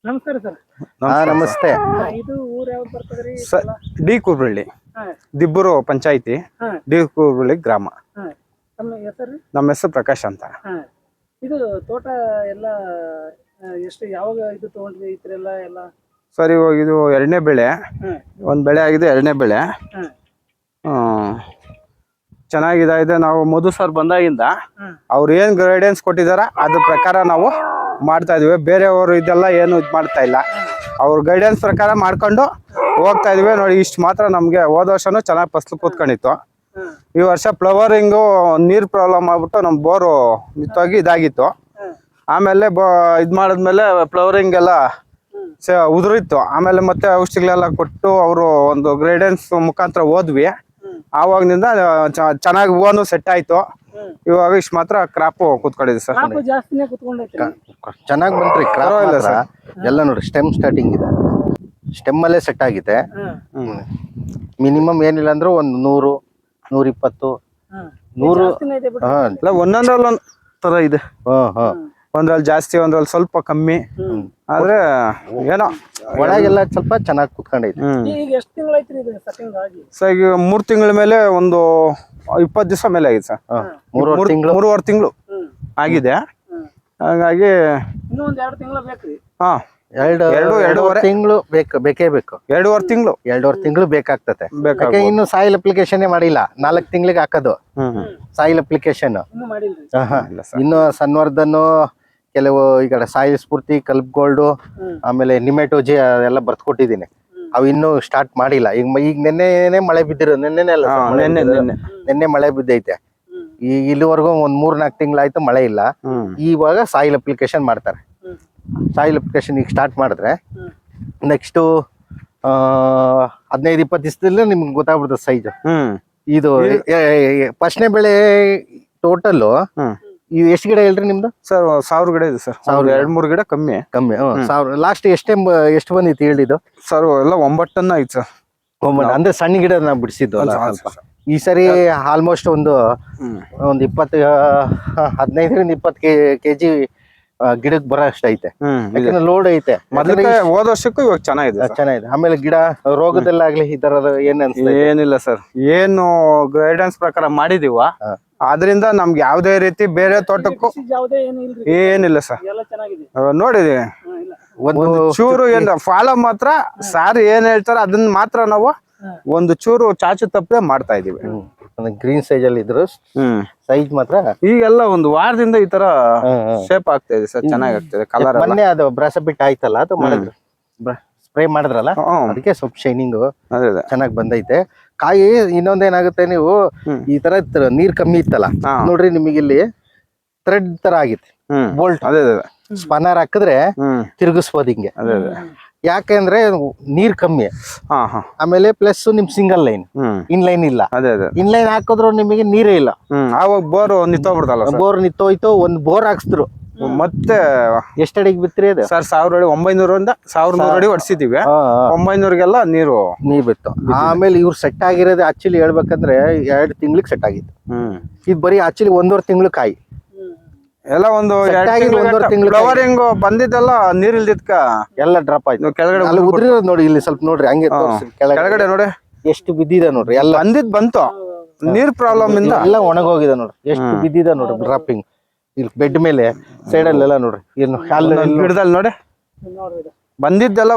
ನಮಸ್ಕಾರ ಸರ್. ನಮಸ್ತೆ. ಇದು ಊರ್ ಯಾವ್ದು ಬರ್ತದ್ರಿ? ಡಿ ಕೂರ್ಬಳ್ಳಿ, ದಿಬ್ಬೂರು ಪಂಚಾಯಿತಿ, ಡಿ ಕೂರ್ಬಳ್ಳಿ ಗ್ರಾಮ. ತಮ್ಮ ಹೆಸರು? ನಮ್ಮ ಹೆಸರು ಪ್ರಕಾಶ್ ಅಂತ. ಇದು ತೋಟ ಎಲ್ಲ ಎಷ್ಟು ಯಾವಾಗ ಇದು ತಗೊಂಡ್ರಿ ಇದ್ರೆಲ್ಲ ಎಲ್ಲ? ಸರ್ ಇವಾಗ ಇದು ಎರಡನೇ ಬೆಳೆ, ಒಂದು ಬೆಳೆ ಆಗಿದೆ, ಎರಡನೇ ಬೆಳೆ ಚೆನ್ನಾಗಿದೆ. ನಾವು ಮಧು ಸರ್ ಬಂದಾಗಿಂದ ಅವ್ರು ಏನು ಗೈಡೆನ್ಸ್ ಕೊಟ್ಟಿದಾರ ಅದ್ರ ಪ್ರಕಾರ ನಾವು ಮಾಡ್ತಾ ಇದೀವಿ. ಬೇರೆಯವರು ಇದೆಲ್ಲ ಏನು ಇದು ಮಾಡ್ತಾ ಇಲ್ಲ, ಅವ್ರ ಗೈಡೆನ್ಸ್ ಪ್ರಕಾರ ಮಾಡ್ಕೊಂಡು ಹೋಗ್ತಾ ಇದೀವಿ. ನೋಡಿ ಇಷ್ಟು ಮಾತ್ರ ನಮಗೆ ಹೋದ ವರ್ಷನೂ ಚೆನ್ನಾಗಿ ಫಸಲು ಕೂತ್ಕೊಂಡಿತ್ತು. ಈ ವರ್ಷ ಫ್ಲವರಿಂಗು ನೀರು ಪ್ರಾಬ್ಲಮ್ ಆಗ್ಬಿಟ್ಟು ನಮ್ಮ ಬೋರು ನಿಂತೋಗಿ ಇದಾಗಿತ್ತು. ಆಮೇಲೆ ಇದು ಮಾಡಿದ್ಮೇಲೆ ಫ್ಲವರಿಂಗ್ ಎಲ್ಲ ಉದುರಿತ್ತು. ಆಮೇಲೆ ಮತ್ತೆ ಔಷಧಿಗಳೆಲ್ಲ ಕೊಟ್ಟು ಅವರು ಒಂದು ಗೈಡೆನ್ಸ್ ಮುಖಾಂತರ ಹೋದ್ವಿ. ಆವಾಗಿನಿಂದ ಚೆನ್ನಾಗಿ ಹೂವನು ಸೆಟ್ ಆಯ್ತು. ಇವಾಗ ಇಷ್ಟು ಮಾತ್ರ ಕ್ರಾಪ್ ಕೂತ್ಕೊಂಡಿದೆ ಸರ್. ಚೆನ್ನಾಗಿ ಬಂತ್ರಿ ಕ್ರಾಪ್ ಇಲ್ಲ ಎಲ್ಲ ನೋಡಿ. ಸ್ಟೆಮ್ ಸ್ಟಾರ್ಟಿಂಗ್ ಇದೆ, ಸ್ಟೆಮ್ ಅಲ್ಲೇ ಸೆಟ್ ಆಗಿದೆ. ಮಿನಿಮಮ್ ಏನಿಲ್ಲ ಅಂದ್ರೆ ಒಂದು 100, 120, 100 ಒಂದೊಂದ್ರಲ್ಲಿ ಒಂದ್ ತರ ಇದೆ. ಒಂದ್ರಲ್ಲಿ ಜಾಸ್ತಿ, ಒಂದ್ರಲ್ಲಿ ಸ್ವಲ್ಪ ಕಮ್ಮಿ. ಆದ್ರೆ ಏನೋ ಒಳಗೆಲ್ಲ ಸ್ವಲ್ಪ ಚೆನ್ನಾಗಿ ಕುತ್ಕೊಂಡೈತೆ. ಸರ್ ಈಗ 3 ತಿಂಗಳ ಮೇಲೆ ಒಂದು 20 ದಿವಸ ಮೇಲೆ ಆಗಿದೆ ಸರ್. 3.5 ತಿಂಗಳು ಆಗಿದೆ. ಹಾಗಾಗಿ ಹಾ 2.5 ತಿಂಗಳು ಬೇಕೇ ಬೇಕು. 2.5 ತಿಂಗಳು ಬೇಕಾಗ್ತದೆ. ಇನ್ನು ಸಾಯಿಲ್ ಅಪ್ಲಿಕೇಶನ್ ಮಾಡಿಲ್ಲ. 4 ತಿಂಗಳಿಗೆ ಹಾಕೋದು ಸಾಯಿಲ್ ಅಪ್ಲಿಕೇಶನ್. ಇನ್ನು ಸನ್ವರ್ಧನ್, ಕೆಲವು ಈಗ ಸಾಯಿಲ್ ಸ್ಫೂರ್ತಿ, ಕಲ್ಪ್ ಗೋಲ್ಡ್, ಆಮೇಲೆ ನಿಮೆಟೋಜಿ ಎಲ್ಲ ಬರ್ತ್ ಕೊಟ್ಟಿದ್ದೀನಿ. ಅವು ಇನ್ನೂ ಸ್ಟಾರ್ಟ್ ಮಾಡಿಲ್ಲ. ಈಗ ನೆನ್ನೆ ಮಳೆ ಬಿದ್ದಿರೋ, ನೆನ್ನೆ ಮಳೆ ಬಿದ್ದೈತೆ. ಈಗ ಇಲ್ಲಿವರೆಗೂ ಒಂದ್ 3-4 ತಿಂಗಳಾಯ್ತು ಮಳೆ ಇಲ್ಲ. ಇವಾಗ ಸಾಯಿಲ್ ಅಪ್ಲಿಕೇಶನ್ ಮಾಡ್ತಾರೆ. ಸಾಯಿಲ್ ಅಪ್ಲಿಕೇಶನ್ ಈಗ ಸ್ಟಾರ್ಟ್ ಮಾಡಿದ್ರೆ ನೆಕ್ಸ್ಟ್ 15-20 ದಿವಸದಲ್ಲಿ ನಿಮ್ಗೆ ಗೊತ್ತಾಗ್ಬಿಡ್ತದೆ ಸೈಜ್. ಇದು ಫಸ್ಟ್ನೇ ಬೆಳೆ ಟೋಟಲ್ ಎಷ್ಟು ಗಿಡ ಹೇಳ್ರಿ ನಿಮ್ದು? ಸರ್ 1000 ಗಿಡ ಇದೆ ಸರ್. 2-3 ಗಿಡ ಕಮ್ಮಿ. 1000 ಲಾಸ್ಟ್ ಎಷ್ಟು ಬಂದಿತ್ತು ಹೇಳಿದ್ದು ಸರ್? ಎಲ್ಲ 9 ಟನ್ ಆಯ್ತು ಸರ್. 9 ಅಂದ್ರೆ ಸಣ್ಣ ಗಿಡ ನಾವು ಬಿಡಿಸಿದ್ದು. ಈ ಸರಿ ಆಲ್ಮೋಸ್ಟ್ ಒಂದು 15-20 ಕೆಜಿ ಗಿಡಕ್ಕೆ ಬರೋ ಅಷ್ಟ ಐತೆ. ಲೋಡ್ ಐತೆ. ಮೊದಲಿಗೆ ಹೋದ ವರ್ಷಕ್ಕೂ ಇವಾಗ ಚೆನ್ನಾಗಿದೆ. ಆಮೇಲೆ ಗಿಡ ರೋಗದಲ್ಲ ಆಗ್ಲಿ ಈ ತರದ ಏನಿಲ್ಲ ಸರ್. ಏನು ಗೈಡೆನ್ಸ್ ಪ್ರಕಾರ ಮಾಡಿದೀವ, ಆದ್ರಿಂದ ನಮ್ಗೆ ಯಾವ್ದೇ ರೀತಿ ಬೇರೆ ತೋಟಕ್ಕೂ ಏನಿಲ್ಲ ಸರ್. ನೋಡಿದೀವಿ ಒಂದು ಚೂರು ಏನ್ ಫಾಲೋ ಮಾತ್ರ ಸಾರ್ ಏನ್ ಹೇಳ್ತಾರ ಅದನ್ನ ಮಾತ್ರ ನಾವು ಒಂದು ಚೂರು ಚಾಚು ತಪ್ಪದೆ ಮಾಡ್ತಾ ಇದೀವಿ. ಗ್ರೀನ್ ಸೈಜ್ ಅಲ್ಲಿ ಇದ್ರು ಸೈಜ್ ಮಾತ್ರ ಈಗೆಲ್ಲ ಒಂದು ವಾರದಿಂದ ಈ ತರ ಶೇಪ್ ಆಗ್ತಾ ಇದೆ ಸರ್. ಚೆನ್ನಾಗಿ ಆಗ್ತದೆ ಕಲರ್. ಮೊನ್ನೆ ಅದು ಬ್ರಾಸಬಿಟ್ ಆಯ್ತಲ್ಲ, ಅದು ಮಾಡಿದ್ರು, ಸ್ಪ್ರೇ ಮಾಡಿದ್ರಲ್ಲ, ಅದಕ್ಕೆ ಸ್ವಲ್ಪ ಶೈನಿಂಗ್ ಚೆನ್ನಾಗಿ ಬಂದೈತೆ. ಕಾಯಿ ಇನ್ನೊಂದೇನಾಗುತ್ತೆ, ನೀವು ಈ ತರ ನೀರ್ ಕಮ್ಮಿ ಇತ್ತಲ್ಲ ನೋಡ್ರಿ, ನಿಮಗೆ ಇಲ್ಲಿ ಥ್ರೆಡ್ ತರ ಆಗಿತ್ತು. ಬೋಲ್ಟ್ ಸ್ಪನ್ನರ್ ಹಾಕಿದ್ರೆ ತಿರುಗಿಸ್ಬೋದು ಹಿಂಗೆ. ಯಾಕೆಂದ್ರೆ ನೀರ್ ಕಮ್ಮಿ. ಆಮೇಲೆ ಪ್ಲಸ್ ನಿಮ್ ಸಿಂಗಲ್ ಲೈನ್, ಇನ್ಲೈನ್ ಇಲ್ಲ. ಇನ್ಲೈನ್ ಹಾಕಿದ್ರು ನಿಮಗೆ ನೀರೇ ಇಲ್ಲ. ಆವಾಗ ಬೋರ್ ನಿಂತೋಗ್ಬಿಡ್ತಲ್ಲ. ಬೋರ್ ನಿಂತೋಯ್ತು. ಒಂದ್ ಬೋರ್ ಹಾಕ್ಸಿದ್ರು. ಮತ್ತೆ ಎಷ್ಟ್ ಅಡಿಗೆ ಬಿತ್ರಿ ಅದು? ಸರ್ 1900 1100 ಅಡಿ ಹೊಡ್ಸಿದೀವಿ. 900ಗೆಲ್ಲ ನೀರು ಬಿತ್ತು. ಆಮೇಲೆ ಇವ್ರು ಸೆಟ್ ಆಗಿರೋದು ಆಕ್ಚುಲಿ ಹೇಳ್ಬೇಕಂದ್ರೆ 2 ತಿಂಗ್ಳಿಗೆ ಸೆಟ್ ಆಗಿತ್ತು. ಇದು ಬರೀ ಆಕ್ಚುಲಿ 1.5 ತಿಂಗಳು ಕಾಯಿ ಎಲ್ಲ. ಒಂದು 1.5 ತಿಂಗಳು ಫ್ಲವರಿಂಗ್ ಬಂದಿದ್ದೆಲ್ಲ ನೀರ್ ಇಲ್ದಿದ್ಕ ಎಲ್ಲ ಡ್ರಾಪ್ ಆಯ್ತು. ಕೆಳಗಡೆ ಉದ್ರಿರೋದು ನೋಡಿ, ಇಲ್ಲಿ ಸ್ವಲ್ಪ ನೋಡ್ರಿ, ಹಂಗೆ ಕೆಳಗಡೆ ನೋಡಿ ಎಷ್ಟು ಬಿದ್ದಿದೆ ನೋಡ್ರಿ. ಎಲ್ಲ ಬಂತು ನೀರ್ ಪ್ರಾಬ್ಲಮ್ ಇಂದ ಎಲ್ಲ ಒಣಗೋಗಿದೆ ನೋಡ್ರಿ. ಎಷ್ಟು ಬಿದ್ದಿದೆ ನೋಡ್ರಿ ಡ್ರಾಪಿಂಗ್. ಇಲ್ಲಿ ಬೆಡ್ ಮೇಲೆ ಸೈಡ್ ಅಲ್ಲೆಲ್ಲ ನೋಡ್ರಿ, ಏನು ಗಿಡದಲ್ಲಿ ನೋಡಿ ಬಂದಿದ್ದೆಲ್ಲ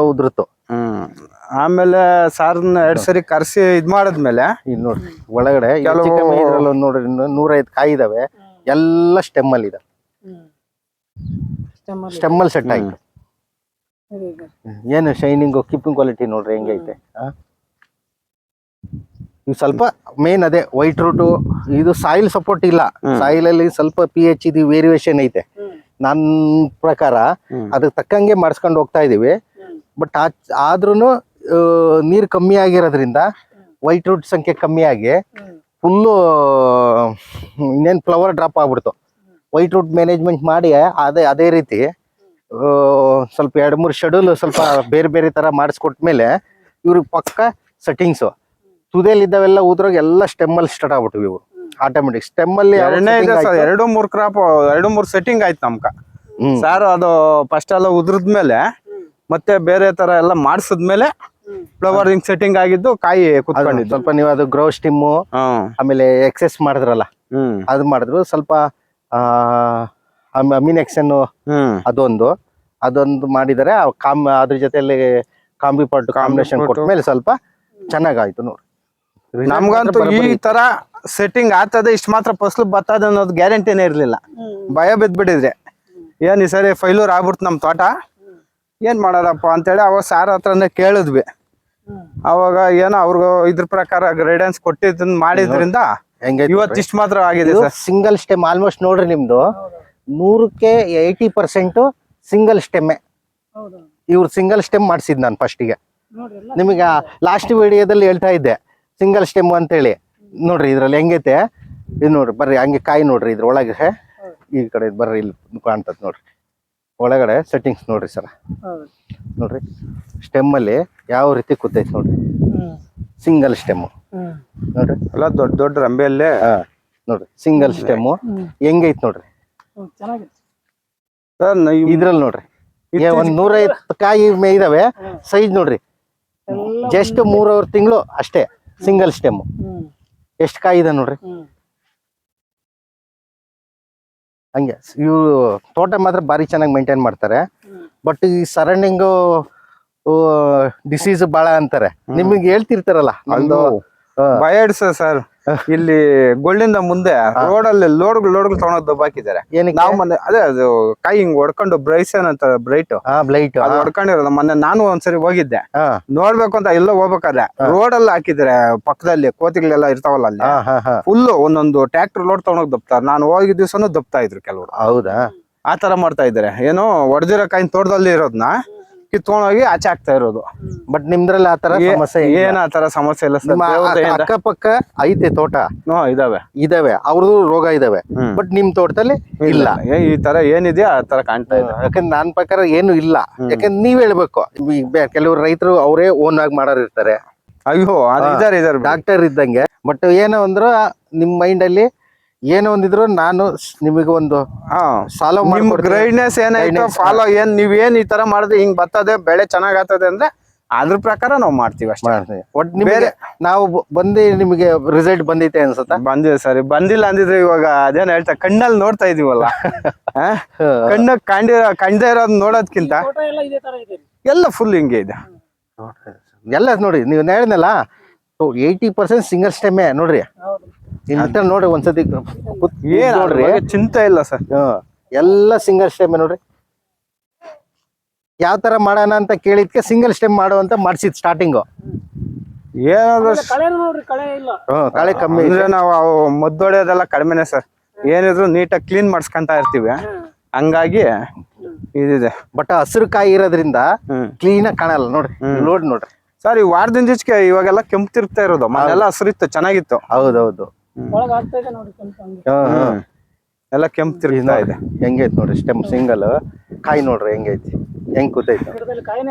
ಉದುರ್ತು. ಆಮೇಲೆ ಸಾರ್ನ 2 ಸರಿ ಕರ್ಸಿ ಇದ್ ಮಾಡದ್ಮೇಲೆ ಇಲ್ಲಿ ನೋಡ್ರಿ ಒಳಗಡೆ ನೋಡ್ರಿ 105 ಕಾಯಿ ಇದಾವೆ. ಎಲ್ಲ ಸ್ಟೆಮ್ ಅಲ್ಲಿ ಇದೆ. ಸ್ಟೆಮ್ ಅಲ್ಲಿ ಸೆಟ್ ಆಯ್ತು. ಏನು ಶೈನಿಂಗ್, ಕೀಪಿಂಗ್ ಕ್ವಾಲಿಟಿ ನೋಡ್ರಿ ಹೆಂಗೈತೆ. ಇವು ಸ್ವಲ್ಪ ಮೇನ್ ಅದೇ ವೈಟ್ ರೂಟು. ಇದು ಸಾಯಿಲ್ ಸಪೋರ್ಟ್ ಇಲ್ಲ. ಸಾಯಿಲ್ ಅಲ್ಲಿ ಸ್ವಲ್ಪ pH ಇದು ವೇರಿಯೇಷನ್ ಐತೆ. ನನ್ನ ಪ್ರಕಾರ ಅದಕ್ಕೆ ತಕ್ಕಂಗೆ ಮಾಡಿಸ್ಕೊಂಡು ಹೋಗ್ತಾ ಇದೀವಿ. ಬಟ್ ಆದ್ರೂ ನೀರು ಕಮ್ಮಿ ಆಗಿರೋದ್ರಿಂದ ವೈಟ್ ರೂಟ್ ಸಂಖ್ಯೆ ಕಮ್ಮಿ ಆಗಿ ಫುಲ್ಲು ಇನ್ನೇನು ಫ್ಲವರ್ ಡ್ರಾಪ್ ಆಗ್ಬಿಡ್ತು. ವೈಟ್ ರೂಟ್ ಮ್ಯಾನೇಜ್ಮೆಂಟ್ ಮಾಡಿ ಅದೇ ರೀತಿ ಸ್ವಲ್ಪ 2-3 ಶೆಡ್ಯೂಲ್ ಸ್ವಲ್ಪ ಬೇರೆ ತರ ಮಾಡಿಸ್ಕೊಟ್ಮೇಲೆ ಇವ್ರಿಗೆ ಪಕ್ಕ ಸೆಟ್ಟಿಂಗ್ಸು ತುದಿಯಲ್ಲಿ ಇದ್ದಾವೆಲ್ಲ ಊದ್ರಾಗ ಎಲ್ಲ ಸ್ಟೆಮ್ಮಲ್ಲಿ ಸ್ಟಾರ್ಟ್ ಆಗ್ಬಿಟ್ಟಿವಿ. ಇವು ಆಟೋಮೆಟಿಕ್ ಸ್ಟೆಮ್ ಅಲ್ಲಿ 2-3 ಕ್ರಾಪ್ 2-3 ಸೆಟ್ಟಿಂಗ್ ಆಯ್ತು ನಮ್ಕ. ಸಾರು ಅದು ಫಸ್ಟ್ ಎಲ್ಲ ಉದ್ರದ್ಮೇಲೆ ಮತ್ತೆ ಬೇರೆ ತರ ಎಲ್ಲ ಮಾಡಿಸಿದ್ಮೇಲೆ ಫ್ಲವರಿಂಗ್ ಸೆಟ್ಟಿಂಗ್ ಆಗಿದ್ದು ಕಾಯಿ ಕುತ್ಕೊಂಡಿದ್ದು. ಸ್ವಲ್ಪ ನೀವು ಅದು ಗ್ರೋ ಸ್ಟಿಮ್ಮು ಆಮೇಲೆ ಎಕ್ಸೆಸ್ ಮಾಡಿದ್ರಲ್ಲ ಅದು ಮಾಡಿದ್ರು ಸ್ವಲ್ಪ ಅಮಿನೆಕ್ಷನ್ ಅದೊಂದು ಮಾಡಿದರೆ ಅದ್ರ ಜೊತೆಲಿ ಕಾಂಬಿ ಪಾಟ್ ಕಾಂಬಿನೇಷನ್ ಕೊಟ್ಮೇಲೆ ಸ್ವಲ್ಪ ಚೆನ್ನಾಗಾಯ್ತು ನೋಡಿ. ನಮ್ಗಂತೂ ಈ ತರ ಸೆಟ್ಟಿಂಗ್ ಆಗ್ತದೆ ಇಷ್ಟ ಮಾತ್ರ ಫಸಲು ಬರ್ತದೆ ಅನ್ನೋದು ಗ್ಯಾರಂಟಿನೇ ಇರ್ಲಿಲ್ಲ. ಭಯ ಬಿದ್ಬಿಟ್ಟಿದ್ರೆ ಏನ್ ಈ ಸರಿ ಫೈಲೂರ್ ಆಗ್ಬಿಡ್ತು ನಮ್ ತೋಟ, ಏನ್ ಮಾಡೋದಪ್ಪ ಅಂತೇಳಿ ಅವಾಗ ಸಾರ್ ಹತ್ರನೇ ಕೇಳಿದ್ವಿ. ಅವಾಗ ಏನೋ ಅವ್ರಿಗೂ ಇದ್ರ ಪ್ರಕಾರ ಗೈಡೆನ್ಸ್ ಕೊಟ್ಟಿದ್ದನ್ನ ಮಾಡಿದ್ರಿಂದ ಇವತ್ತು ಇಷ್ಟ ಮಾತ್ರ ಆಗಿದೆ ಸರ್. ಸಿಂಗಲ್ ಸ್ಟೆಮ್ ಆಲ್ಮೋಸ್ಟ್ ನೋಡ್ರಿ ನಿಮ್ದು 100ಕ್ಕೆ 80% ಸಿಂಗಲ್ ಸ್ಟೆಮ್ಮೆ. ಇವ್ರು ಸಿಂಗಲ್ ಸ್ಟೆಮ್ ಮಾಡಿಸಿದ್ ನಾನು ಫಸ್ಟಿಗೆ. ನಿಮಗೆ ಲಾಸ್ಟ್ ವಿಡಿಯೋದಲ್ಲಿ ಹೇಳ್ತಾ ಇದ್ದೆ ಸಿಂಗಲ್ ಸ್ಟೆಮ್ ಅಂತೇಳಿ. ನೋಡ್ರಿ ಇದ್ರಲ್ಲಿ ಹೆಂಗೈತೆ ಇದು ನೋಡ್ರಿ, ಬರ್ರಿ ಹಂಗೆ ಕಾಯಿ ನೋಡ್ರಿ ಇದ್ರ ಒಳಗೆ ಈ ಕಡೆ ಬರ್ರಿ ಇಲ್ಲಿ ಕಾಣ್ತದ ನೋಡ್ರಿ ಒಳಗಡೆ ಸೆಟ್ಟಿಂಗ್ಸ್ ನೋಡ್ರಿ ಸರ್. ನೋಡ್ರಿ ಸ್ಟೆಮ್ ಅಲ್ಲಿ ಯಾವ ರೀತಿ ಕೂತೈತೆ ನೋಡ್ರಿ, ಸಿಂಗಲ್ ಸ್ಟೆಮ್ ನೋಡ್ರಿ ಎಲ್ಲ ದೊಡ್ಡ ದೊಡ್ಡ ರಂಬೆಯಲ್ಲೇ ನೋಡ್ರಿ ಸಿಂಗಲ್ ಸ್ಟೆಮ್ ಹೆಂಗೈತ್ ನೋಡ್ರಿ ಸರ್. ಇದ್ರಲ್ಲಿ ನೋಡ್ರಿ ಒಂದ್ 150 ಕಾಯಿ ಇದಾವೆ. ಸೈಜ್ ನೋಡ್ರಿ ಜಸ್ಟ್ 3 ತಿಂಗಳು ಅಷ್ಟೇ. ಸಿಂಗಲ್ ಸ್ಟೆಮ್ ಎಷ್ಟು ಕಾಯಿ ಇದೆ ನೋಡ್ರಿ. ಹಂಗೆ ಇವು ತೋಟ ಮಾತ್ರ ಬಾರಿ ಚೆನ್ನಾಗಿ ಮೇಂಟೈನ್ ಮಾಡ್ತಾರೆ. ಬಟ್ ಈ ಸರೌಂಡಿಂಗು ಡಿಸೀಸ್ ಬಾಳ ಅಂತಾರೆ. ನಿಮಗೆ ಹೇಳ್ತಿರ್ತಾರಲ್ಲ ಒಂದು ಭಯ ಸರ್. ಇಲ್ಲಿ ಗೋಲ್ಡಿಂದ ಮುಂದೆ ರೋಡಲ್ಲಿ ಲೋಡ್ಗಳು ತಗೊಂಡೋಗ್ ದಬ್ಬಾಕಿದ್ದಾರೆ. ನಾವು ಮೊನ್ನೆ ಅದೇ ಅದು ಕಾಯಿ ಹಿಂಗ್ ಹೊಡ್ಕೊಂಡು ಬ್ರೈಸನ್ ಅಂತ ಬ್ರೈಟ್ ಅದು ಹೊಡ್ಕೊಂಡಿರೋದು. ಮೊನ್ನೆ ನಾನು ಒಂದ್ಸರಿ ಹೋಗಿದ್ದೆ ನೋಡ್ಬೇಕು ಅಂತ ಎಲ್ಲ ಹೋಗ್ಬೇಕಾದ್ರೆ ರೋಡ್ ಅಲ್ಲಿ ಹಾಕಿದ್ರೆ ಪಕ್ಕದಲ್ಲಿ ಕೋತಿಗಳೆಲ್ಲ ಇರ್ತಾವಲ್ಲ ಅಲ್ಲಿ ಫುಲ್ ಒಂದೊಂದು ಟ್ರ್ಯಾಕ್ಟರ್ ಲೋಡ್ ತಗೊಂಡೋಗ್ ದಬ್ತಾರೆ. ನಾನು ಹೋಗಿದ್ ದಿವ್ಸನು ದಬ್ತಾ ಇದ್ರು ಕೆಲವರು. ಹೌದಾ? ಆ ತರ ಮಾಡ್ತಾ ಇದಾರೆ. ಏನೋ ಒಡೆದಿರೋ ಕಾಯಿನ ತೋಟದಲ್ಲಿ ಇರೋದ್ನ ಕಿತ್ಕೊಂಡೋಗಿ ಆಚೆ ಆಗ್ತಾ ಇರೋದು. ಬಟ್ ನಿಮ್ದ್ರಲ್ಲಿ ಆತರ ಸಮಸ್ಯೆ ಏನ್ ಆತರ ಸಮಸ್ಯೆ ಇಲ್ಲ ಸರ್. ಅಕ್ಕಪಕ್ಕ ಐತೆ ತೋಟ ಇದಾವೆ ಅವ್ರದ್ದು ರೋಗ ಇದಾವೆ. ಬಟ್ ನಿಮ್ ತೋಟದಲ್ಲಿ ಇಲ್ಲ. ಈ ತರ ಏನಿದೆ ಆ ತರ ಕಾಣ್ತಾ ಇದೆ. ಯಾಕಂದ್ರೆ ನಾನ್ ಪ್ರಕಾರ ಏನು ಇಲ್ಲ. ಯಾಕಂದ್ರೆ ನೀವ್ ಹೇಳ್ಬೇಕು, ಕೆಲವರು ರೈತರು ಅವರೇ ಓನ್ ಆಗಿ ಮಾಡೋರು ಇರ್ತಾರೆ. ಅಯ್ಯೋ ಇದಾರೆ ಡಾಕ್ಟರ್ ಇದ್ದಂಗೆ. ಬಟ್ ಏನೋ ಅಂದ್ರ ನಿಮ್ ಮೈಂಡ್ ಅಲ್ಲಿ ಏನೋ ಒಂದಿದ್ರು ನಾನು ನಿಮಗೆ ಒಂದು ಫಾಲೋ ಗೈಡ್ನೆಸ್ ಏನಾಯ್ತು ಫಾಲೋ ನೀವೇನ್ ಈ ತರ ಮಾಡಿದ್ರೆ ಹಿಂಗ್ ಬರ್ತದೆ ಬೆಳೆ ಚೆನ್ನಾಗ್ ಆಗ್ತದೆ ಅಂದ್ರೆ ಅದ್ರ ಪ್ರಕಾರ ನಾವು ಮಾಡ್ತೀವಿ ಅಷ್ಟೇ. ಬೇರೆ ನಾವು ಬಂದು ನಿಮಗೆ ರಿಸಲ್ಟ್ ಬಂದೈತೆ ಅನ್ಸುತ್ತಾ? ಬಂದಿದೆ ಸರಿ. ಬಂದಿಲ್ಲ ಅಂದಿದ್ರೆ ಇವಾಗ ಅದೇನ್ ಹೇಳ್ತಾ ಕಣ್ಣಲ್ಲಿ ನೋಡ್ತಾ ಇದೀವಲ್ಲ, ಕಣ್ಣ ಕಂಡೇ ಇರೋದ್ ನೋಡೋದ್ಕಿಂತ ಎಲ್ಲ ಫುಲ್ ಹಿಂಗೆ ಇದೆ ಎಲ್ಲ. ನೋಡಿ ನೀವು ಹೇಳಿದ್ನಲ್ಲ 80% ಸಿಂಗಲ್ ಸ್ಟೆಮ್ಮೆ ನೋಡ್ರಿ. ನೋಡ್ರಿ ಒಂದ್ಸತಿ ನೋಡ್ರಿ, ಚಿಂತೆ ಇಲ್ಲ ಸರ್. ಎಲ್ಲ ಸಿಂಗಲ್ ಸ್ಟೆಮ್ ನೋಡ್ರಿ. ಯಾವ ತರ ಮಾಡೋಣ ಅಂತ ಕೇಳಿದ್ಕೆ ಸಿಂಗಲ್ ಸ್ಟೆಮ್ ಮಾಡುವಂತ ಮಾಡ್ಸಿದ್ ಸ್ಟಾರ್ಟಿಂಗ್. ಕಳೆ ಕಮ್ಮಿ ಅಂದ್ರೆ ನಾವು ಮದ್ದೊಡೆಯೋದೆಲ್ಲ ಕಡಿಮೆನೆ ಸರ್. ಏನಿದ್ರು ನೀಟಾಗಿ ಕ್ಲೀನ್ ಮಾಡ್ಸ್ಕೊಂತ ಇರ್ತೀವಿ, ಹಂಗಾಗಿ ಇದಿದೆ. ಬಟ್ ಹಸಿರು ಕಾಯಿ ಇರೋದ್ರಿಂದ ಕ್ಲೀನ್ ಆಗಿ ಕಾಣಲ್ಲ ನೋಡ್ರಿ. ನೋಡ್ರಿ ಸರ್ ಈ ವಾರದಿಂದ ಈಚೆಗೆ ಇವಾಗೆಲ್ಲ ಕೆಂಪು ತಿರುಗ್ತಾ ಇರೋದು. ಮನೆಲ್ಲ ಹಸಿರಿತ್ತು, ಚೆನ್ನಾಗಿತ್ತು. ಹೌದೌದು, ಎಲ್ಲ ಕೆಂಪು ತಿರುಗ್ತಾ ಇದೆ. ಹೆಂಗೈತಿ ನೋಡ್ರಿ ಸ್ಟೆಮ್ ಸಿಂಗಲ್ ಕಾಯಿ ನೋಡ್ರಿ ಹೆಂಗೈತಿ, ಹೆಂಗ್ ಕೂತೈತಿ.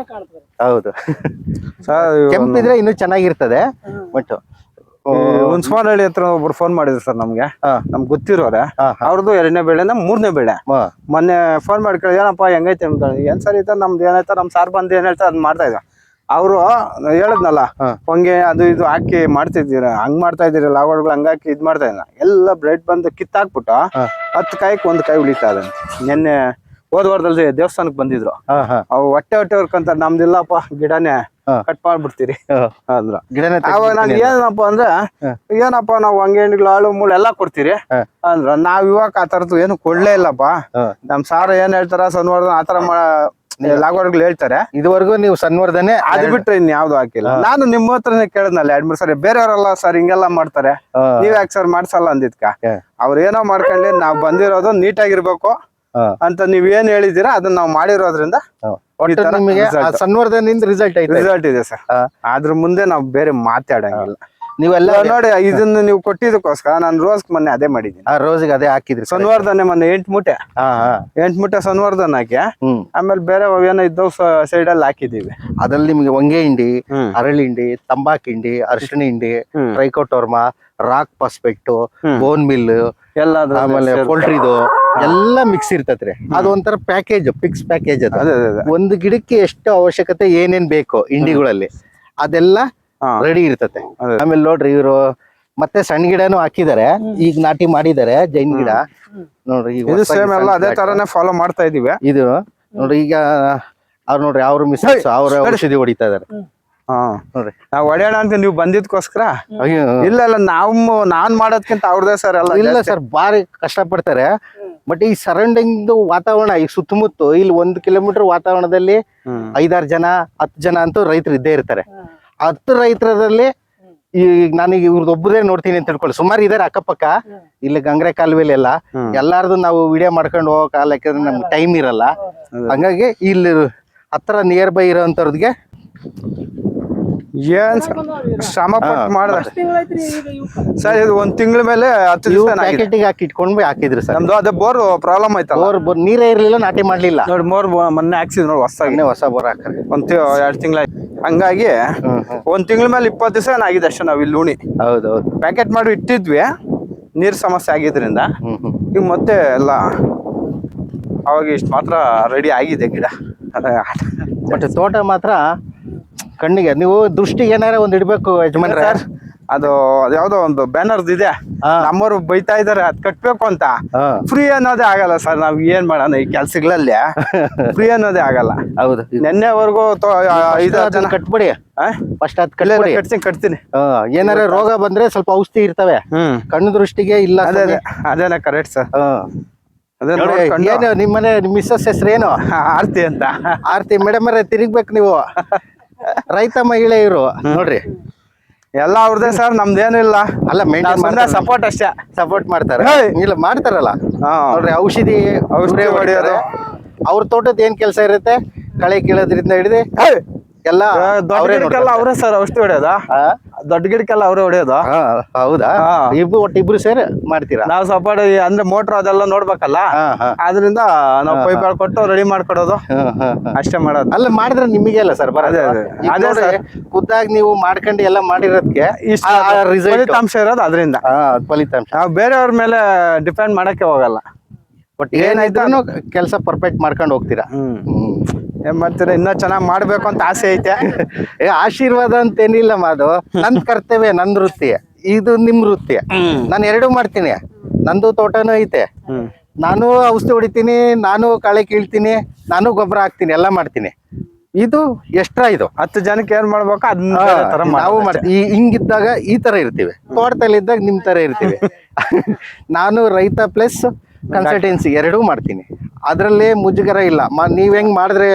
ಹೌದು ಕೆಂಪಿದ್ರೆ ಇನ್ನೂ ಚೆನ್ನಾಗಿರ್ತದೆ. ಬಟ್ ಹುಣಸಮಾನಹಳ್ಳಿ ಹತ್ರ ಒಬ್ರು ಫೋನ್ ಮಾಡಿದ್ರು ಸರ್ ನಮ್ಗೆ ಗೊತ್ತಿರೋರೆ. ಅವ್ರದ್ದು 2ನೇ ಬೆಳೆನ 3ನೇ ಬೆಳೆ. ಮೊನ್ನೆ ಫೋನ್ ಮಾಡಿ ಕೇಳಿ ಏನಪ್ಪಾ ಹೆಂಗೈತೆ ಅಂತ. ಏನ್ ಸರ್ ಇತ್ತ ನಮ್ದು ಏನಾಯ್ತ ನಮ್ ಸಾರ್ ಬಂದು ಏನ್ ಹೇಳ್ತಾ ಅದ್ ಮಾಡ್ತಾ ಇದ್ದ. ಅವರು ಹೇಳದ್ನಲ್ಲ ಹೊಂಗೆ ಅದು ಇದು ಹಾಕಿ ಮಾಡ್ತಿದ್ದೀರ, ಹಂಗ್ ಮಾಡ್ತಾ ಇದೀರ ಲಾಗೋಡ್ಗಳು ಹಂಗಾಕಿ ಇದ್ ಮಾಡ್ತಾ ಇದ್ದ. ಎಲ್ಲ ಬ್ರೆಡ್ ಬಂದು ಕಿತ್ತಾಕ್ಬಿಟ್ಟು 10 ಕಾಯಿಗೆ 1 ಕಾಯಿ ಉಳಿತಾ ಇದೆ. ನಿನ್ನೆ ಹೋದ ವಾರದಲ್ಲಿ ದೇವಸ್ಥಾನಕ್ ಬಂದಿದ್ರು. ಅವು ಹೊಟ್ಟೆ ಹೊರ್ಕಂತ ನಮ್ದಿಲ್ಲಪ್ಪ ಗಿಡನೇ ಕಟ್ ಮಾಡ್ಬಿಡ್ತೀರಿ ಅಂದ್ರ. ಅವಾಗ ನಾನು ಏನಪ್ಪ ಅಂದ್ರೆ ಏನಪ್ಪಾ ನಾವು ಹಂಗೇಣಿಗಳು ಆಳು ಮೂಳು ಎಲ್ಲಾ ಕೊಡ್ತೀರಿ ಅಂದ್ರ. ನಾವ್ ಇವಾಗ ಆ ತರದ್ದು ಏನು ಕೊಡ್ಲೇ ಇಲ್ಲಪ್ಪ. ನಮ್ ಸಾರ್ ಏನ್ ಹೇಳ್ತಾರ ಸಂವರ್ಧನ ಆತರ ಲಾಗೋಡ್ಗಳು ಹೇಳ್ತಾರೆ. ಇದುವರೆಗೂ ನೀವು ಸಂವರ್ಧನೆ ಅದು ಬಿಟ್ರೆ ಇನ್ ಯಾವ್ದು ಹಾಕಿಲ್ಲ. ನಾನು ನಿಮ್ಮ ಹತ್ರನೇ ಕೇಳದ್ನಲ್ಲ 2-3 ಸರಿ. ಬೇರೆಯವರೆಲ್ಲ ಸರ್ ಹಿಂಗೆಲ್ಲಾ ಮಾಡ್ತಾರೆ, ನೀವ್ ಯಾಕೆ ಸರ್ ಮಾಡ್ಸಲ್ಲ ಅಂದಿದ್ಕ. ಅವ್ರ ಏನೋ ಮಾಡ್ಕೊಂಡ್ಲಿ ನಾವ್ ಬಂದಿರೋದು ನೀಟಾಗಿರ್ಬೇಕು ಅಂತ ನೀವ್ ಏನ್ ಹೇಳಿದೀರಾ ಅದನ್ನ ನಾವ್ ಮಾಡಿರೋದ್ರಿಂದ ನಿಮಗೆ ಸಂವರ್ಧನೆಯಿಂದ ರಿಸಲ್ಟ್ ಇದೆ ಸರ್. ಅದ್ರ ಮುಂದೆ ನಾವ್ ಬೇರೆ ಮಾತಾಡಂಗಿಲ್ಲ. ನೀವೆಲ್ಲ ನೋಡಿ ಇದನ್ನ ನೀವು ಕೊಟ್ಟಿದ್ದಕ್ಕೋಸ್ಕರ ನಾನು ರೋಸ್ ಮೊನ್ನೆ ಅದೇ ಮಾಡಿದೀನಿ. ರೋಸ್ಗೆ ಅದೇ ಹಾಕಿದ್ರಿ ಸಂವರ್ಧನೆ ಮೊನ್ನೆ 8 ಮೂಟೆ 8 ಮೂಟೆ ಸಂವರ್ಧನೆ ಹಾಕಿ ಆಮೇಲೆ ಬೇರೆ ಏನೋ ಇದ್ದವ್ ಸೈಡ್ ಅಲ್ಲಿ ಹಾಕಿದೀವಿ. ಅದ್ರಲ್ಲಿ ನಿಮ್ಗೆ ಹೊಂಗೆ ಹಿಂಡಿ, ಅರಳಿ ಹಿಂಡಿ, ತಂಬಾಕ್ ಹಿಂಡಿ, ಅರಿಶಿಣ ಹಿಂಡಿ, ಟ್ರೈಕೋಟೋರ್ಮಾ, ರಾಕ್ ಪಾಸ್ಪೆಕ್ಟ್, ಬೋನ್ ಮಿಲ್ ಎಲ್ಲ, ಆಮೇಲೆ ಪೋಲ್ಟ್ರಿದು ಎಲ್ಲ ಮಿಕ್ಸ್ ಇರ್ತತ್ರಿ. ಅದು ಒಂಥರ ಪ್ಯಾಕೇಜ್, ಫಿಕ್ಸ್ ಪ್ಯಾಕೇಜ್ ಅದು. ಅದೇ ಅದೇ ಒಂದು ಗಿಡಕ್ಕೆ ಎಷ್ಟು ಅವಶ್ಯಕತೆ ಏನೇನ್ ಬೇಕು ಹಿಂಡಿಗಳಲ್ಲಿ ಅದೆಲ್ಲ ರೆಡಿ ಇರ್ತತೆ. ಆಮೇಲೆ ನೋಡ್ರಿ ಇವರು ಮತ್ತೆ ಸಣ್ಣ ಗಿಡನು ಹಾಕಿದ್ದಾರೆ, ಈಗ ನಾಟಿ ಮಾಡಿದ್ದಾರೆ ಜೈನ್ ಗಿಡ ನೋಡ್ರಿ. ಈಗ ಇದು ಸೇಮ್ ಎಲ್ಲ ಅದೇ ತರನೇ ಫಾಲೋ ಮಾಡ್ತಾ ಇದೀವಿ. ಇದು ನೋಡ್ರಿ ಈಗ ಅವ್ರು ನೋಡ್ರಿ ಅವ್ರ ಮಿಸ್ಸಸ್ ಅವ್ರ ಔಷಧಿ ಹೊಡಿತಾ ಇದಾರೆ ನೋಡ್ರಿ. ನಾವ್ ಹೊಡೆಯೋಣ ಅಂತ ನೀವು ಬಂದಿದ್ಕೋಸ್ಕರ. ಅಯ್ಯೋ ಇಲ್ಲ ಇಲ್ಲ ನಾನ್ ಮಾಡೋದ್ಕಿಂತ ಅವ್ರದೇ ಸರ್ ಎಲ್ಲ. ಇಲ್ಲ ಸರ್, ಬಾರಿ ಕಷ್ಟ ಪಡ್ತಾರೆ. ಬಟ್ ಈ ಸರೌಂಡಿಂಗ್ ವಾತಾವರಣ ಈ ಸುತ್ತಮುತ್ತ ಇಲ್ಲಿ 1 ಕಿಲೋಮೀಟರ್ ವಾತಾವರಣದಲ್ಲಿ 5-6 ಜನ 10 ಜನ ಅಂತೂ ರೈತರು ಇದ್ದೇ ಇರ್ತಾರೆ. 10 ರೈತರಲ್ಲಿ ಈಗ ನನಗೆ ಇವ್ರದ್ದೊಬ್ಬರೇ ನೋಡ್ತೀನಿ ಅಂತ ತಿಳ್ಕೊಳ್ಳಿ. ಸುಮಾರು ಇದಾರೆ ಅಕ್ಕಪಕ್ಕ ಇಲ್ಲಿ ಗಂಗ್ರೆ ಕಾಲುವೆಲಿ ಎಲ್ಲಾರ್ದು ನಾವು ವಿಡಿಯೋ ಮಾಡ್ಕೊಂಡು ಹೋಗಕ್ ಯಾಕಂದ್ರೆ ನಮ್ಗೆ ಟೈಮ್ ಇರಲ್ಲ. ಹಂಗಾಗಿ ಇಲ್ಲಿ ಹತ್ರ ನಿಯರ್ ಬೈ ಇರೋಂಥವ್ರಿಗೆ ಏನ್ ಶ್ರಮ ಪಟ್ಟು ಮಾಡ್ದ ಸರ್. ಇದು 1 ತಿಂಗಳ ಮೇಲೆ 10 ದಿವಸ ಪ್ಯಾಕೆಟಿಗೆ ಹಾಕಿ ಇಟ್ಕೊಂಡು ಹಾಕಿದ್ರಿ ಸರ್. ನಮ್ದು ಅದೇ ಬೋರ್ ಪ್ರಾಬ್ಲಮ್ ಆಯ್ತಲ್ಲ, ಬೋರ್ ನೀರೇ ಇರ್ಲಿಲ್ಲ, ನಾಟಿ ಮಾಡ್ಲಿಲ್ಲ ನೋಡಿ. ಮೊನ್ನೆ ಹಾಕ್ಸಿದ್ ನೋಡಿ ಹೊಸಾಗಿ, ಹೊಸ ಬೋರ್ ಹಾಕ್ರಿ. 2 ತಿಂಗಳಾಯ್ತು. ಹಂಗಾಗಿ 1 ತಿಂಗಳ ಮೇಲೆ 20 ದಿವಸ ಆಗಿದೆ ಅಷ್ಟೇ. ನಾವ್ ಇಲ್ಲಿ ಉಣಿ ಹೌದೌದು ಪ್ಯಾಕೆಟ್ ಮಾಡಿ ಇಟ್ಟಿದ್ವಿ, ನೀರ್ ಸಮಸ್ಯೆ ಆಗಿದ್ರಿಂದ. ಈಗ ಮತ್ತೆ ಎಲ್ಲ ಅವಾಗ ಇಷ್ಟು ಮಾತ್ರ ರೆಡಿ ಆಗಿದೆ ಗಿಡ. ಬಟ್ ತೋಟ ಮಾತ್ರ ಕಣ್ಣಿಗೆ ನೀವು ದೃಷ್ಟಿಗೆ ಏನಾರ ಒಂದ್ ಇಡ್ಬೇಕು ಯಜಮಾನ್ರೆ. ಸರ್ ಅದು ಯಾವ್ದೋ ಒಂದು ಬ್ಯಾನರ್ಸ್ ಇದೆ, ನಮ್ಮವ್ರು ಬೈತಾ ಇದಾರೆ ಅದ್ ಕಟ್ಬೇಕು ಅಂತ. ಫ್ರೀ ಅನ್ನೋದೇ ಆಗಲ್ಲ ಸರ್. ನಾವ್ ಏನ್ ಮಾಡೋಣ ಈ ಕೆಲ್ಸಗಳಲ್ಲಿ, ಫ್ರೀ ಅನ್ನೋದೇ ಆಗಲ್ಲ. ಹೌದು, ನೆನ್ನೆವರೆಗೂ 5-6 ಜನ ಕಟ್ಬಿಡಿ. ಫಸ್ಟ್ ಅದ್ ಕಟ್ತೀನಿ. ಏನಾರ ರೋಗ ಬಂದ್ರೆ ಸ್ವಲ್ಪ ಔಷಧಿ ಇರ್ತವೆ, ಕಣ್ಣು ದೃಷ್ಟಿಗೆ ಇಲ್ಲ. ಅದೇನ ಕರೆಕ್ಟ್ ಸರ್. ಏನು ನಿಮ್ಮನೆ ಮಿಸ್ಸಸ್ ಹೆಸರು ಏನು? ಆರ್ತಿ ಅಂತ. ಆರ್ತಿ ಮೇಡಮ್ ತಿರುಗ್ಬೇಕು ನೀವು. ರೈತ ಮಹಿಳೆ ಇವರು ನೋಡ್ರಿ, ಎಲ್ಲ ಅವ್ರದೇ ಸರ್, ನಮ್ದೇನಿಲ್ಲ. ಅಲ್ಲ ಮೇಂಟೈನ್ ಸಪೋರ್ಟ್ ಅಷ್ಟೇ. ಸಪೋರ್ಟ್ ಮಾಡ್ತಾರೆ, ಇಲ್ಲ ಮಾಡ್ತಾರಲ್ಲ ನೋಡ್ರಿ. ಔಷಧಿ ಹೊಡೆಯೋದು ಅವ್ರ ತೋಟದ ಏನ್ ಕೆಲಸ ಇರುತ್ತೆ, ಕಳೆ ಕೀಳೋದ್ರಿಂದ ಹಿಡಿದು ಎಲ್ಲ ಅವರೇ ಸರ್ ಔಷಧಿ ಹೊಡೆಯೋದ. ದೊಡ್ಡ ಗಿಡಕ್ಕೆಲ್ಲ ಅವರೇ ಹೊಡೆಯೋದು. ಹೌದಾ? ಒಟ್ಟಿಬ್ರು ಸೇರಿ ಮಾಡ್ತೀರಾ? ನಾವು ಸಪೋರ್ಟ್ ಅಂದ್ರೆ ಮೋಟ್ರ್ ಅದೆಲ್ಲ ನೋಡ್ಬೇಕಲ್ಲ, ಆದ್ರಿಂದ ನಾವು ಪೈಪ್ ಕೊಟ್ಟು ರೆಡಿ ಮಾಡ್ಕೊಡೋದು ಅಷ್ಟೇ ಮಾಡೋದು. ಅಲ್ಲ ಮಾಡಿದ್ರೆ ನಿಮಗೆ ಅಲ್ಲ ಸರ್ ಬರೋದು. ಖುದ್ದಾಗಿ ನೀವು ಮಾಡ್ಕೊಂಡು ಎಲ್ಲ ಮಾಡಿರೋದಕ್ಕೆ ಫಲಿತಾಂಶ ಇರೋದು ಅದರಿಂದ. ಫಲಿತಾಂಶ ನಾವು ಬೇರೆಯವ್ರ ಮೇಲೆ ಡಿಪೆಂಡ್ ಮಾಡಕ್ಕೆ ಹೋಗಲ್ಲ. ಬಟ್ ಏನಾಯ್ತು ಕೆಲಸ ಪರ್ಫೆಕ್ಟ್ ಮಾಡ್ಕೊಂಡು ಹೋಗ್ತೀರಾ. ಏನ್ ಮಾಡ್ತೀರಾ, ಇನ್ನೂ ಚೆನ್ನಾಗ್ ಮಾಡ್ಬೇಕು ಅಂತ ಆಸೆ ಐತೆ. ಆಶೀರ್ವಾದ ಅಂತೇನಿಲ್ಲ ಮಾದು, ನನ್ ಕರ್ತವ್ಯ, ನನ್ ವೃತ್ತಿ, ಇದು ನಿಮ್ ವೃತ್ತಿ. ನಾನು ಎರಡೂ ಮಾಡ್ತೀನಿ. ನಂದು ತೋಟನೂ ಐತೆ, ನಾನು ಔಷಧಿ ಹೊಡಿತೀನಿ, ನಾನು ಕಳೆ ಕೀಳ್ತೀನಿ, ನಾನು ಗೊಬ್ಬರ ಹಾಕ್ತೀನಿ, ಎಲ್ಲ ಮಾಡ್ತೀನಿ. ಇದು ಎಕ್ಸ್ಟ್ರಾ. ಇದು 10 ಜನಕ್ಕೆ ಏನ್ ಮಾಡ್ಬೇಕು ಅದನ್ನ ನಾವು ಮಾಡ್ತೀವಿ. ಹಿಂಗಿದ್ದಾಗ ಈ ತರ ಇರ್ತೀವಿ, ತೋಟದಲ್ಲಿ ಇದ್ದಾಗ ನಿಮ್ ತರ ಇರ್ತೀವಿ. ನಾನು ರೈತ ಪ್ಲಸ್ ಕನ್ಸಲ್ಟೆನ್ಸಿ ಎರಡೂ ಮಾಡ್ತೀನಿ. ಅದರಲ್ಲೇ ಮುಜುಗರ ಇಲ್ಲ. ನೀವ್ ಹೆಂಗ್ ಮಾಡಿದ್ರೆ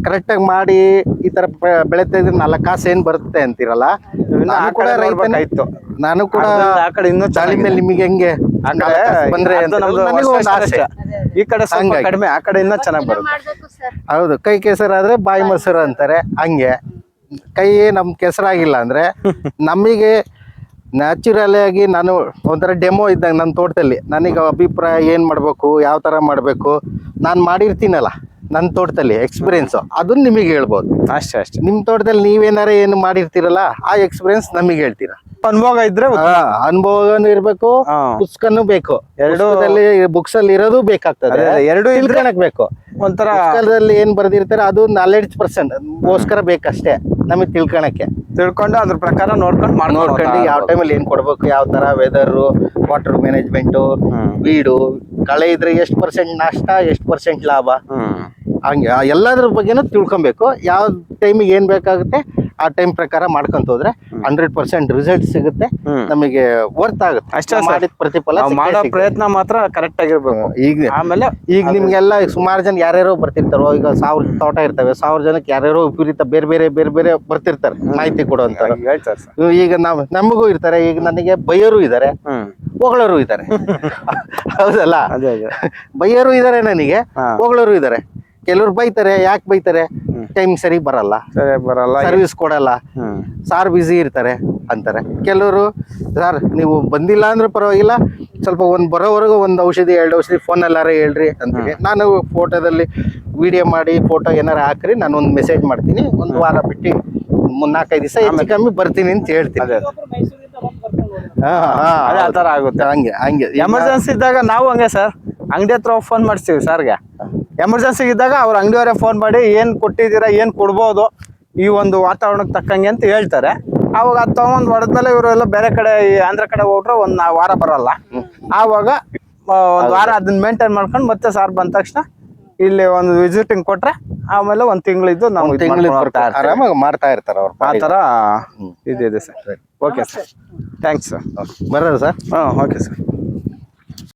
ಕರೆಕ್ಟಾಗಿ ಮಾಡಿ ಈ ತರ ಬೆಳೆತಾ ಇದ್ರೆ 4 ಕಾಸು ಏನ್ ಬರುತ್ತೆ ಅಂತೀರಲ್ಲ, ನಾನು ಕೂಡ ರೈತನೇ. ನಾನು ಕೂಡ ಚಾಲಿ ಮೇಲೆ ನಿಮಗೆ ಹೆಂಗೆ ಬಂದ್ರೆ ಈ ಕಡೆ ಕಡಿಮೆ, ಆ ಕಡೆ ಇನ್ನೂ ಚೆನ್ನಾಗಿ ಬರುತ್ತೆ. ಹೌದು, ಕೈ ಕೆಸರಾದ್ರೆ ಬಾಯಿ ಮೊಸರು ಅಂತಾರೆ. ಹಂಗೆ ಕೈ ನಮ್ ಕೆಸರಾಗಿಲ್ಲ ಅಂದ್ರೆ ನಮಗೆ ನ್ಯಾಚುರಲ್ ಆಗಿ ನಾನು ಒಂಥರ ಡೆಮೋ ಇದ್ದಂಗೆ ನನ್ನ ತೋಟದಲ್ಲಿ ನನಗೆ ಅಭಿಪ್ರಾಯ ಏನು ಮಾಡಬೇಕು, ಯಾವ ಥರ ಮಾಡಬೇಕು, ನಾನು ಮಾಡಿರ್ತೀನಲ್ಲ ನನ್ನ ತೋಟದಲ್ಲಿ ಎಕ್ಸ್ಪೀರಿಯನ್ಸ್, ಅದನ್ನ ನಿಮಗೆ ಹೇಳ್ಬೋದು. ಅಷ್ಟೇ. ನಿಮ್ಮ ತೋಟದಲ್ಲಿ ನೀವೇನಾರ ಏನು ಮಾಡಿರ್ತೀರಲ್ಲ ಆ ಎಕ್ಸ್ಪೀರಿಯನ್ಸ್ ನಮಗೆ ಹೇಳ್ತೀರಾ. ಅನುಭವ ಇದ್ರೆ ಅನುಭವನೂ ಇರ್ಬೇಕು, ಪುಸ್ತಕನೂ ಬೇಕು. ಬುಕ್ಸ್ ಅಲ್ಲಿ ಇರೋದು ಬೇಕಾಗ್ತದೆ, ಎರಡು ತಿಳ್ಕೊಳಕ್ ಬೇಕು. ಒಂಥರ ಪುಸ್ತಕದಲ್ಲಿ ಏನ್ ಬರ್ದಿರ್ತಾರೆ ಅದು ನಾಲೆಡ್ಜ್ ಗೋಸ್ಕರ ಬೇಕಷ್ಟೇ ನಮಗೆ ತಿಳ್ಕೊಳಕ್ಕೆ. ತಿಳ್ಕೊಂಡು ಅದ್ರ ಪ್ರಕಾರ ನೋಡ್ಕೊಂಡು ಯಾವ ಟೈಮಲ್ಲಿ ಏನ್ ಕೊಡ್ಬೇಕು, ಯಾವ ತರ ವೆದರ್, ವಾಟರ್ ಮ್ಯಾನೇಜ್ಮೆಂಟ್, ವೀಡು, ಕಳೆ ಇದ್ರೆ ಎಷ್ಟು % ನಷ್ಟ, ಎಷ್ಟು % ಲಾಭ, ಹಂಗೆ ಎಲ್ಲದ್ರ ಬಗ್ಗೆನೂ ತಿಳ್ಕೊಬೇಕು. ಯಾವ ಟೈಮಿಗೆ ಏನ್ ಬೇಕಾಗುತ್ತೆ ಆ ಟೈಮ್ ಪ್ರಕಾರ ಮಾಡ್ಕೊಂತ ಹೋದ್ರೆ 100% ರಿಸಲ್ಟ್ ಸಿಗುತ್ತೆ, ನಮಗೆ ವರ್ತ್ ಆಗುತ್ತೆ. ಅಷ್ಟೇ, ಮಾಡಿದ ಪ್ರತಿಫಲ ಮಾಡೋ ಪ್ರಯತ್ನ ಮಾತ್ರ ಕರೆಕ್ಟ್ ಆಗಿರ್ಬೇಕು. ಈಗ ನಿಮ್ಗೆಲ್ಲ ಸುಮಾರು ಜನ ಯಾರ್ಯಾರೋ ಬರ್ತಿರ್ತಾರೋ, ಈಗ 1000 ತೋಟ ಇರ್ತವೆ, 1000 ಜನಕ್ಕೆ ಯಾರ್ಯಾರೋ ವಿಪರೀತ ಬೇರೆ ಬೇರೆ ಬರ್ತಿರ್ತಾರೆ ಮಾಹಿತಿ ಕೊಡುವಂತ. ಈಗ ನಮಗೂ ಇರ್ತಾರೆ, ಈಗ ನನಗೆ ಬೈಯರು ಇದಾರೆ, ಹೊಗಳರು ಇದಾರೆ. ಹೌದಲ್ಲ, ಬೈಯರು ಇದಾರೆ, ನನಗೆ ಹೊಗಳರು ಇದಾರೆ. ಕೆಲವ್ರು ಬೈತಾರೆ, ಯಾಕೆ ಬೈತಾರೆ, ಟೈಮ್ ಸರಿ ಬರಲ್ಲ, ಸರ್ವಿಸ್ ಕೊಡಲ್ಲ, ಸಾರ್ ಬಿಸಿ ಇರ್ತಾರೆ ಅಂತಾರೆ. ಕೆಲವರು ಸರ್ ನೀವು ಬಂದಿಲ್ಲ ಅಂದ್ರೆ ಪರವಾಗಿಲ್ಲ, ಸ್ವಲ್ಪ ಬರೋವರೆಗೂ ಒಂದು ಔಷಧಿ 2 ಔಷಧಿ ಫೋನಲ್ಲಾರ ಹೇಳ್ರಿ ಅಂತೀನಿ. ನಾನು ಫೋಟೋದಲ್ಲಿ ವಿಡಿಯೋ ಮಾಡಿ ಫೋಟೋ ಏನಾರ ಹಾಕ್ರಿ, ನಾನು ಒಂದು ಮೆಸೇಜ್ ಮಾಡ್ತೀನಿ, 1 ವಾರ ಬಿಟ್ಟು 3-4 ದಿವಸ ಹೆಚ್ಚು ಕಮ್ಮಿ ಬರ್ತೀನಿ ಅಂತ ಹೇಳ್ತೀನಿ. ಆತರ ಆಗುತ್ತೆ. ಹಂಗೆ ಎಮರ್ಜೆನ್ಸಿ ಇದ್ದಾಗ ನಾವು ಹಂಗೆ ಸರ್, ಅಂಗಡಿ ಹತ್ರ ಫೋನ್ ಮಾಡಿಸ್ತೀವಿ ಸರ್ಗೆ. ಎಮರ್ಜೆನ್ಸಿ ಇದ್ದಾಗ ಅವ್ರ ಅಂಗಡಿಯವರೇ ಫೋನ್ ಮಾಡಿ ಏನು ಕೊಟ್ಟಿದ್ದೀರಾ, ಏನು ಕೊಡ್ಬೋದು ಈ ಒಂದು ವಾತಾವರಣಕ್ಕೆ ತಕ್ಕಂಗೆ ಅಂತ ಹೇಳ್ತಾರೆ. ಅವಾಗ ಅದು ತೊಗೊಂಡು ಹೊಡೆದ್ಮೇಲೆ ಇವರೆಲ್ಲ ಬೇರೆ ಕಡೆ ಈ ಆಂಧ್ರ ಕಡೆ ಹೋಗ್ರೆ ಒಂದು ವಾರ ಬರಲ್ಲ. ಆವಾಗ ಒಂದು ವಾರ ಅದನ್ನ ಮೇಂಟೈನ್ ಮಾಡ್ಕೊಂಡು ಮತ್ತೆ ಸಾರ್ ಬಂದ ತಕ್ಷಣ ಇಲ್ಲಿ ಒಂದು ವಿಸಿಟಿಂಗ್ ಕೊಟ್ರೆ ಆಮೇಲೆ ಒಂದು ತಿಂಗಳಿದ್ದು ನಾವು ಆರಾಮಾಗಿ ಮಾಡ್ತಾ ಇರ್ತಾರ ಅವ್ರು. ಆ ಥರ ಇದೆ sir. Okay sir, thanks sir. ಬರೋದು ಸರ್. Okay sir.